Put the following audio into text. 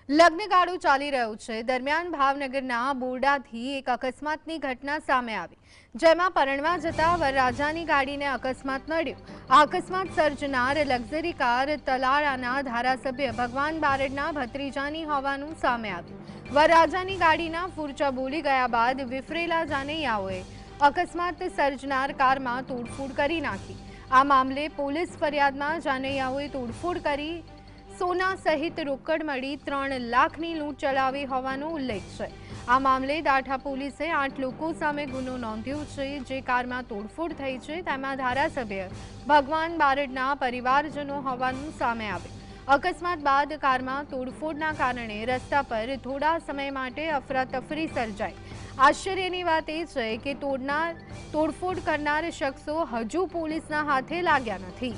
લગ્નગાળો ચાલી રહ્યો છે દરમિયાન ભાવનગરના બોરડાથી એક અકસ્માતની ઘટના સામે આવી, જેમાં પરણવા જતા વરરાજાની ગાડીને અકસ્માત નડ્યો। આ અકસ્માત સર્જનાર લક્ઝરી કાર તલાળાના ધારાસભ્ય ભગવાન બારડના ભત્રીજાની હોવાનું સામે આવ્યું। વરરાજાની ગાડીના ફૂરચા બોલી ગયા બાદ વિફરેલા જાનૈયાઓએ અકસ્માત સર્જનાર કારમાં તોડફોડ કરી નાખી। આ મામલે પોલીસ ફરિયાદમાં જાનૈયાઓએ તોડફોડ કરી સોના સહિત રોકડ મળી 3 લાખની લૂંટ ચલાવી હોવાનો ઉલ્લેખ છે। આ મામલે દાઠા પોલીસે 8 લોકો સામે ગુનો નોંધ્યો છે। જે કારમાં તોડફોડ થઈ છે તેમાં ધારાસભ્ય ભગવાન બારડના પરિવારજનો હોવાનું સામે આવ્યું। અકસ્માત બાદ કારમાં તોડફોડના કારણે રસ્તા પર થોડા સમય માટે અફરાતફરી સર્જાઈ। આશ્ચર્યની વાત એ છે કે તોડફોડ કરનાર શખ્સો હજુ પોલીસના હાથે લાગ્યા નથી।